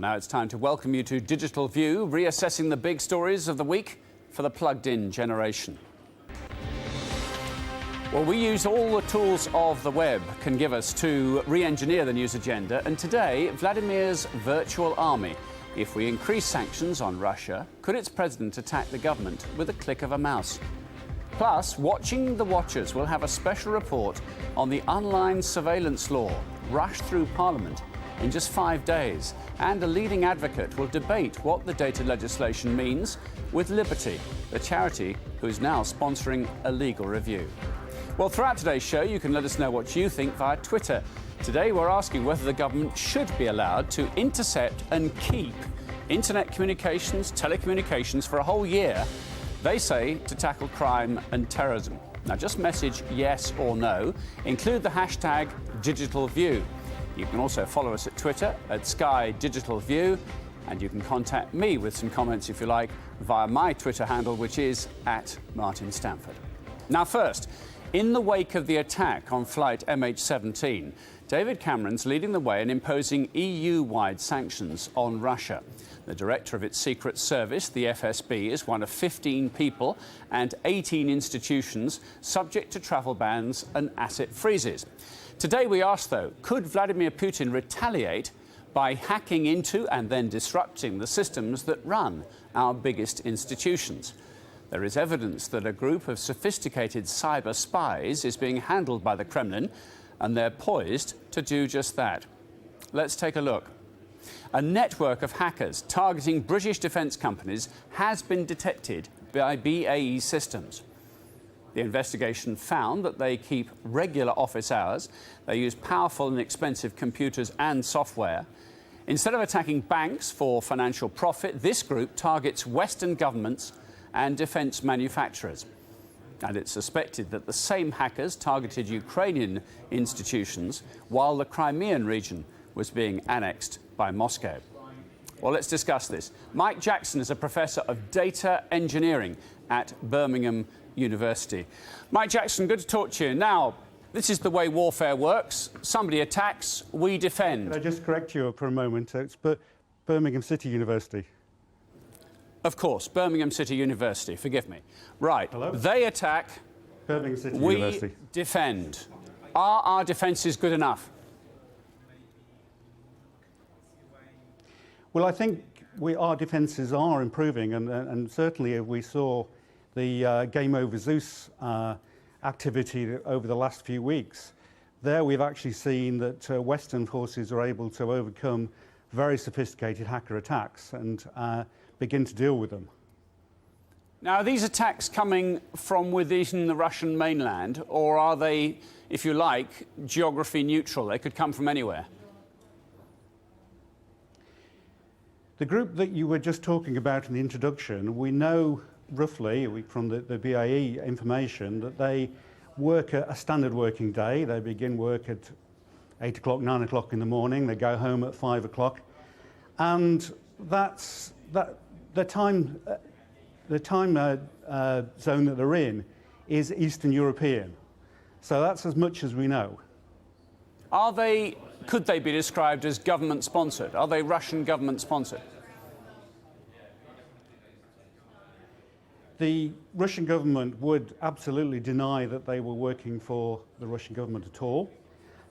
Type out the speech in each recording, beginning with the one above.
now it's time to welcome you to Digital View, reassessing the big stories of the week for the plugged-in generation. Well, we use all the tools of the web can give us to re-engineer the news agenda, and today, Vladimir's virtual army. If we increase sanctions on Russia, could its president attack the government with a click of a mouse? Plus, Watching the Watchers will have a special report on the online surveillance law, rushed through Parliament in just 5 days, and a leading advocate will debate what the data legislation means with Liberty, the charity who's now sponsoring a legal review. Well, throughout today's show, you can let us know what you think via Twitter. Today, we're asking whether the government should be allowed to intercept and keep internet communications, telecommunications for a whole year, they say, to tackle crime and terrorism. Now, just message yes or no. Include the hashtag #DigitalView. You can also follow us at Twitter at Sky Digital View, and you can contact me with some comments, if you like, via my Twitter handle, which is @MartinStamford. Now, first, in the wake of the attack on flight MH17, David Cameron's leading the way in imposing EU-wide sanctions on Russia. The director of its secret service, the FSB, is one of 15 people and 18 institutions subject to travel bans and asset freezes. Today we ask, though, could Vladimir Putin retaliate by hacking into and then disrupting the systems that run our biggest institutions? There is evidence that a group of sophisticated cyber spies is being handled by the Kremlin, and they're poised to do just that. Let's take a look. A network of hackers targeting British defence companies has been detected by BAE Systems. The investigation found that they keep regular office hours, they use powerful and expensive computers and software. Instead of attacking banks for financial profit, this group targets Western governments and defence manufacturers. And it's suspected that the same hackers targeted Ukrainian institutions while the Crimean region was being annexed by Moscow. Well, let's discuss this. Mike Jackson is a professor of data engineering at Birmingham University. Mike Jackson, good to talk to you. Now, this is the way warfare works. Somebody attacks, we defend. Can I just correct you for a moment? It's Birmingham City University. Of course, Birmingham City University, forgive me. Right, Hello? They attack, Birmingham City we University. defend. Are our defences good enough? Well, I think our defences are improving, and certainly we saw the Game Over Zeus activity over the last few weeks. There we've actually seen that Western forces are able to overcome very sophisticated hacker attacks and begin to deal with them. Now, are these attacks coming from within the Russian mainland, or are they, if you like, geography neutral? They could come from anywhere. The group that you were just talking about in the introduction, we know roughly from the BAE information that they work a standard working day. They begin work at 8 o'clock, 9 o'clock in the morning. They go home at 5 o'clock. And the time zone that they're in is Eastern European. So that's as much as we know. Could they be described as government-sponsored? Are they Russian government-sponsored? The Russian government would absolutely deny that they were working for the Russian government at all.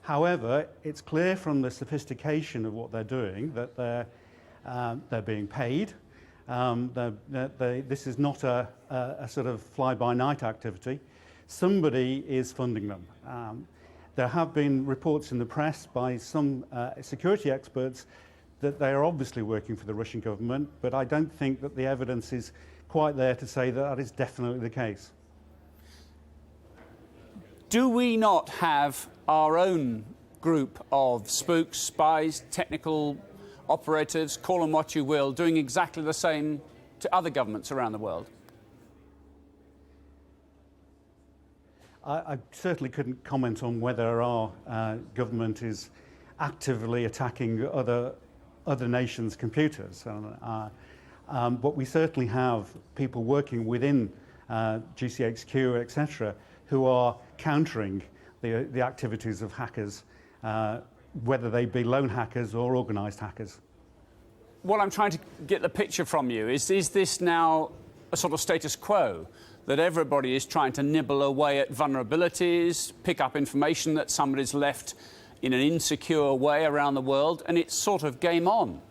However, it's clear from the sophistication of what they're doing that they're being paid. This is not a sort of fly-by-night activity. Somebody is funding them. There have been reports in the press by some security experts that they are obviously working for the Russian government, but I don't think that the evidence is quite there to say that that is definitely the case. Do we not have our own group of spooks, spies, technical operatives, call them what you will, doing exactly the same to other governments around the world? I certainly couldn't comment on whether our government is actively attacking other nations' computers. But we certainly have people working within GCHQ, etc., who are countering the activities of hackers, whether they be lone hackers or organised hackers. what I'm trying to get the picture from you is this now a sort of status quo, that everybody is trying to nibble away at vulnerabilities, pick up information that somebody's left in an insecure way around the world, and it's sort of game on?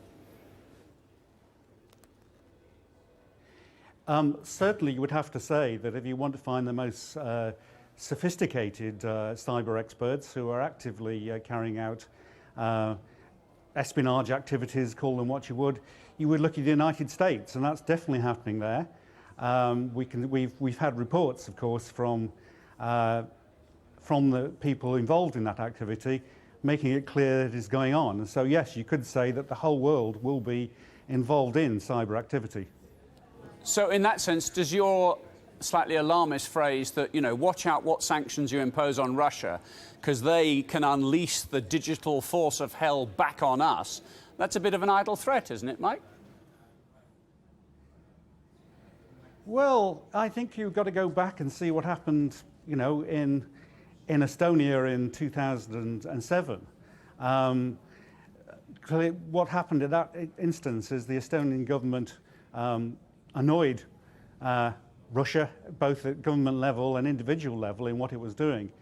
Certainly, you would have to say that if you want to find the most sophisticated cyber experts who are actively carrying out espionage activities, call them what you would look at the United States, and that's definitely happening there. We've had reports, of course, from the people involved in that activity, making it clear that it is going on. And so, yes, you could say that the whole world will be involved in cyber activity. So, in that sense, does your slightly alarmist phrase that, you know, watch out what sanctions you impose on Russia because they can unleash the digital force of hell back on us, that's a bit of an idle threat, isn't it, Mike? Well, I think you've got to go back and see what happened, you know, in Estonia in 2007. What happened in that instance is the Estonian government annoyed Russia, both at government level and individual level, in what it was doing.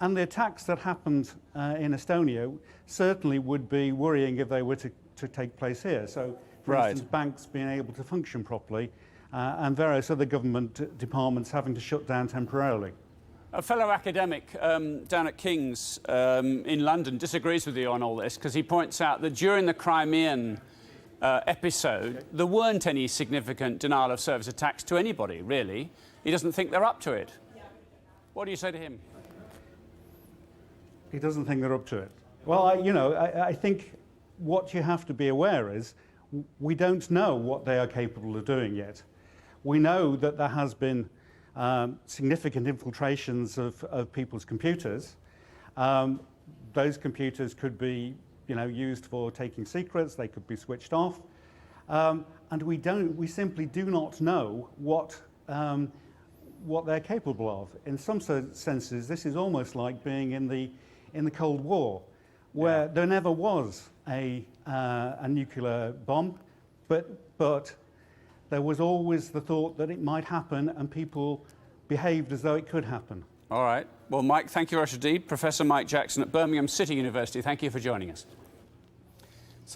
And the attacks that happened in Estonia certainly would be worrying if they were to take place here. So, for instance, banks being able to function properly and various other government departments having to shut down temporarily. A fellow academic down at King's in London disagrees with you on all this because he points out that during the Crimean episode, there weren't any significant denial of service attacks to anybody, really. He doesn't think they're up to it. What do you say to him? He doesn't think they're up to it. Well, I think what you have to be aware is we don't know what they are capable of doing yet. We know that there has been significant infiltrations of people's computers. Those computers could be, you know, used for taking secrets. They could be switched off, and we simply do not know what they're capable of. In some senses, this is almost like being in the Cold War, where there never was a nuclear bomb, but there was always the thought that it might happen, and people behaved as though it could happen. All right. Well, Mike, thank you very much indeed. Professor Mike Jackson at Birmingham City University, thank you for joining us.